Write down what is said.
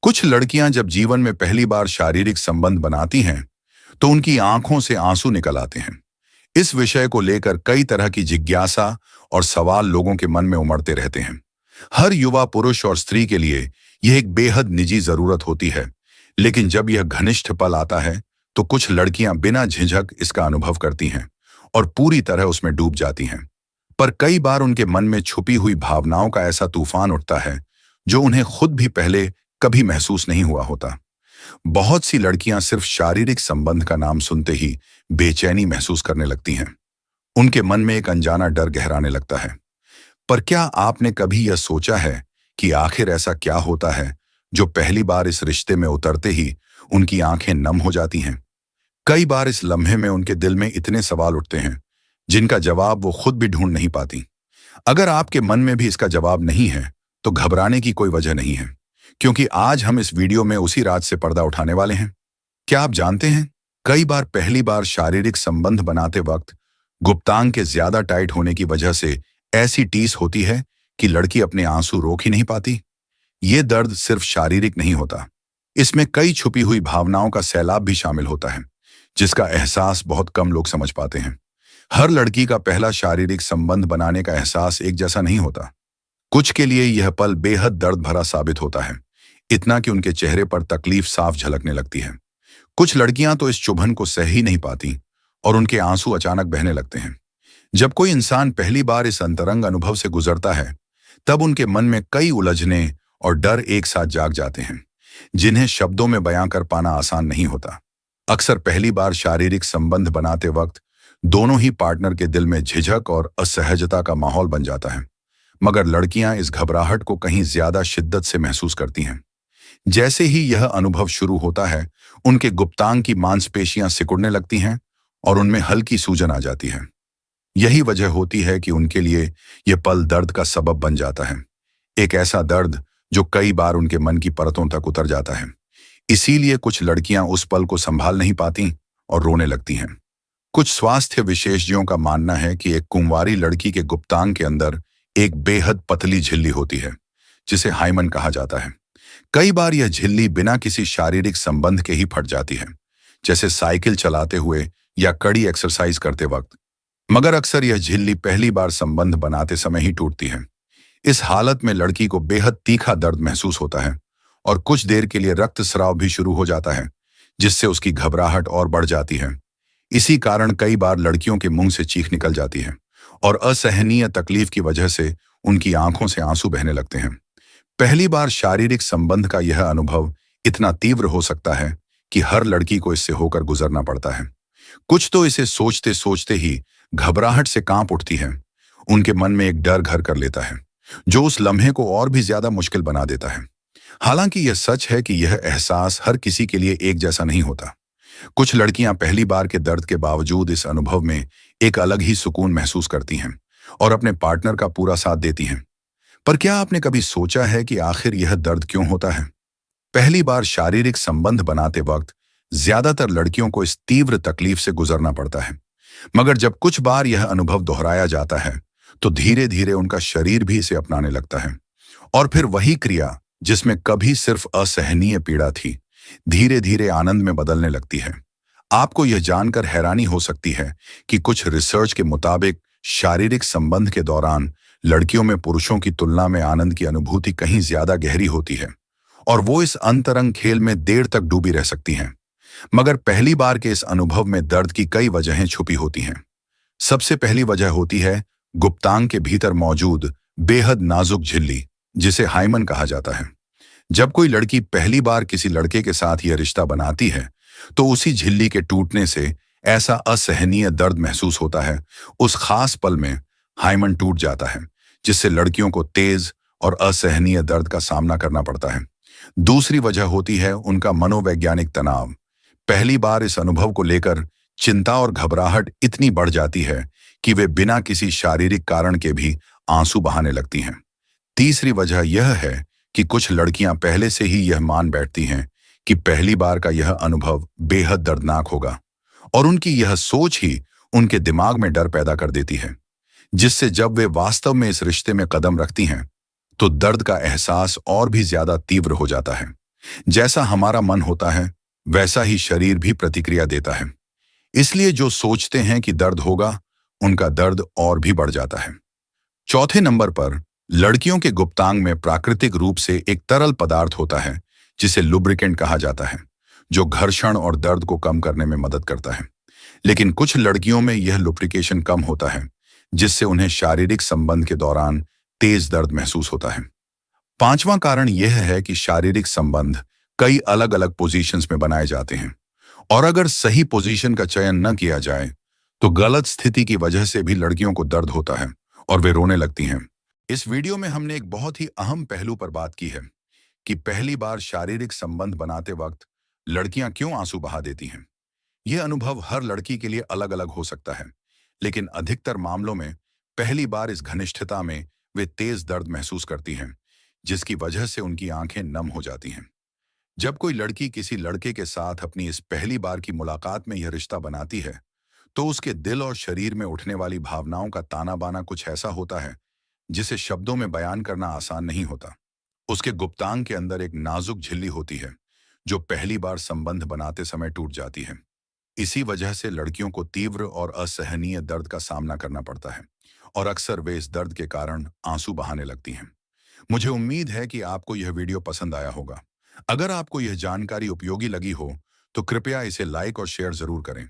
कुछ लड़कियां जब जीवन में पहली बार शारीरिक संबंध बनाती हैं, तो उनकी आंखों से आंसू निकल आते हैं। इस विषय को लेकर कई तरह की जिज्ञासा और सवाल लोगों के मन में उमड़ते रहते हैं। हर युवा पुरुष और स्त्री के लिए यह एक बेहद निजी जरूरत होती है, लेकिन जब यह घनिष्ठ पल आता है, तो कुछ लड़कियां बिना झिझक इसका अनुभव करती हैं और पूरी तरह उसमें डूब जाती हैं। पर कई बार उनके मन में छुपी हुई भावनाओं का ऐसा तूफान उठता है, जो उन्हें खुद भी पहले कभी महसूस नहीं हुआ होता। बहुत सी लड़कियां सिर्फ शारीरिक संबंध का नाम सुनते ही बेचैनी महसूस करने लगती हैं। उनके मन में एक अनजाना डर गहराने लगता है। पर क्या आपने कभी यह सोचा है कि आखिर ऐसा क्या होता है जो पहली बार इस रिश्ते में उतरते ही उनकी आंखें नम हो जाती हैं? कई बार इस लम्हे में उनके दिल में इतने सवाल उठते हैं जिनका जवाब वो खुद भी ढूंढ नहीं पाती। अगर आपके मन में भी इसका जवाब नहीं है, तो घबराने की कोई वजह नहीं है, क्योंकि आज हम इस वीडियो में उसी राज से पर्दा उठाने वाले हैं। क्या आप जानते हैं, कई बार पहली बार शारीरिक संबंध बनाते वक्त गुप्तांग के ज्यादा टाइट होने की वजह से ऐसी टीस होती है कि लड़की अपने आंसू रोक ही नहीं पाती। ये दर्द सिर्फ शारीरिक नहीं होता, इसमें कई छुपी हुई भावनाओं का सैलाब भी शामिल होता है, जिसका एहसास बहुत कम लोग समझ पाते हैं। हर लड़की का पहला शारीरिक संबंध बनाने का एहसास एक जैसा नहीं होता। कुछ के लिए यह पल बेहद दर्द भरा साबित होता है, इतना कि उनके चेहरे पर तकलीफ साफ झलकने लगती है। कुछ लड़कियां तो इस चुभन को सह ही नहीं पाती और उनके आंसू अचानक बहने लगते हैं। जब कोई इंसान पहली बार इस अंतरंग अनुभव से गुजरता है, तब उनके मन में कई उलझने और डर एक साथ जाग जाते हैं, जिन्हें शब्दों में बयां कर पाना आसान नहीं होता। अक्सर पहली बार शारीरिक संबंध बनाते वक्त दोनों ही पार्टनर के दिल में झिझक और असहजता का माहौल बन जाता है, मगर लड़कियां इस घबराहट को कहीं ज्यादा शिद्दत से महसूस करती हैं। जैसे ही यह अनुभव शुरू होता है, उनके गुप्तांग की मांसपेशियां सिकुड़ने लगती हैं और उनमें हल्की सूजन आ जाती है। यही वजह होती है कि उनके लिए यह पल दर्द का सबब बन जाता है, एक ऐसा दर्द जो कई बार उनके मन की परतों तक उतर जाता है। इसीलिए कुछ लड़कियां उस पल को संभाल नहीं पाती और रोने लगती हैं। कुछ स्वास्थ्य विशेषज्ञों का मानना है कि एक कुंवारी लड़की के गुप्तांग के अंदर एक बेहद पतली झिल्ली होती है, जिसे हाइमन कहा जाता है। कई बार यह झिल्ली बिना किसी शारीरिक संबंध के ही फट जाती है, जैसे साइकिल चलाते हुए या कड़ी एक्सरसाइज करते वक्त। मगर अक्सर यह झिल्ली पहली बार संबंध बनाते समय ही टूटती है। इस हालत में लड़की को बेहद तीखा दर्द महसूस होता है और कुछ देर के लिए रक्तस्राव भी शुरू हो जाता है, जिससे उसकी घबराहट और बढ़ जाती है। इसी कारण कई बार लड़कियों के मुंह से चीख निकल जाती है और असहनीय तकलीफ की वजह से उनकी आंखों से आंसू बहने लगते हैं। पहली बार शारीरिक संबंध का यह अनुभव इतना तीव्र हो सकता है कि हर लड़की को इससे होकर गुजरना पड़ता है। कुछ तो इसे सोचते सोचते ही घबराहट से कांप उठती है। उनके मन में एक डर घर कर लेता है, जो उस लम्हे को और भी ज्यादा मुश्किल बना देता है। हालांकि यह सच है कि यह एहसास हर किसी के लिए एक जैसा नहीं होता। कुछ लड़कियां पहली बार के दर्द के बावजूद इस अनुभव में एक अलग ही सुकून महसूस करती हैं और अपने पार्टनर का पूरा साथ देती हैं। पर क्या आपने कभी सोचा है कि आखिर यह दर्द क्यों होता है? पहली बार शारीरिक संबंध बनाते वक्त ज्यादातर लड़कियों को इस तीव्र तकलीफ से गुजरना पड़ता है, मगर जब कुछ बार यह अनुभव दोहराया जाता है, तो धीरे धीरे उनका शरीर भी इसे अपनाने लगता है और फिर वही क्रिया जिसमें कभी सिर्फ असहनीय पीड़ा थी, धीरे धीरे आनंद में बदलने लगती है। आपको यह जानकर हैरानी हो सकती है कि कुछ रिसर्च के मुताबिक शारीरिक संबंध के दौरान लड़कियों में पुरुषों की तुलना में आनंद की अनुभूति कहीं ज्यादा गहरी होती है और वो इस अंतरंग खेल में देर तक डूबी रह सकती हैं। मगर पहली बार के इस अनुभव में दर्द की कई वजहें छुपी होती हैं। सबसे पहली वजह होती है गुप्तांग के भीतर मौजूद बेहद नाजुक झिल्ली, जिसे हाइमन कहा जाता है। जब कोई लड़की पहली बार किसी लड़के के साथ यह रिश्ता बनाती है, तो उसी झिल्ली के टूटने से ऐसा असहनीय दर्द महसूस होता है। उस खास पल में हाइमन टूट जाता है, जिससे लड़कियों को तेज और असहनीय दर्द का सामना करना पड़ता है। दूसरी वजह होती है उनका मनोवैज्ञानिक तनाव। पहली बार इस अनुभव को लेकर चिंता और घबराहट इतनी बढ़ जाती है कि वे बिना किसी शारीरिक कारण के भी आंसू बहाने लगती हैं। तीसरी वजह यह है कि कुछ लड़कियां पहले से ही यह मान बैठती हैं कि पहली बार का यह अनुभव बेहद दर्दनाक होगा और उनकी यह सोच ही उनके दिमाग में डर पैदा कर देती है, जिससे जब वे वास्तव में इस रिश्ते में कदम रखती हैं, तो दर्द का एहसास और भी ज्यादा तीव्र हो जाता है। जैसा हमारा मन होता है वैसा ही शरीर भी प्रतिक्रिया देता है। इसलिए जो सोचते हैं कि दर्द होगा, उनका दर्द और भी बढ़ जाता है। चौथे नंबर पर लड़कियों के गुप्तांग में प्राकृतिक रूप से एक तरल पदार्थ होता है जिसे लुब्रिकेंट कहा जाता है, जो घर्षण और दर्द को कम करने में मदद करता है। लेकिन कुछ लड़कियों में यह लुब्रिकेशन कम होता है, जिससे उन्हें शारीरिक संबंध के दौरान तेज दर्द महसूस होता है। पांचवां कारण यह है कि शारीरिक संबंध कई अलग अलग पोजीशंस में बनाए जाते हैं, और अगर सही पोजीशन का चयन न किया जाए तो गलत स्थिति की वजह से भी लड़कियों को दर्द होता है और वे रोने लगती हैं। इस वीडियो में हमने एक बहुत ही अहम पहलू पर बात की है कि पहली बार शारीरिक संबंध बनाते वक्त लड़कियां क्यों आंसू बहा देती हैं। यह अनुभव हर लड़की के लिए अलग अलग हो सकता है, लेकिन अधिकतर मामलों में पहली बार इस घनिष्ठता में वे तेज दर्द महसूस करती हैं, जिसकी वजह से उनकी आंखें नम हो जाती हैं। जब कोई लड़की किसी लड़के के साथ अपनी इस पहली बार की मुलाकात में यह रिश्ता बनाती है, तो उसके दिल और शरीर में उठने वाली भावनाओं का ताना बाना कुछ ऐसा होता है जिसे शब्दों में बयान करना आसान नहीं होता। उसके गुप्तांग के अंदर एक नाजुक झिल्ली होती है, जो पहली बार संबंध बनाते समय टूट जाती है। इसी वजह से लड़कियों को तीव्र और असहनीय दर्द का सामना करना पड़ता है, और अक्सर वे इस दर्द के कारण आंसू बहाने लगती हैं। मुझे उम्मीद है कि आपको यह वीडियो पसंद आया होगा। अगर आपको यह जानकारी उपयोगी लगी हो तो कृपया इसे लाइक और शेयर जरूर करें।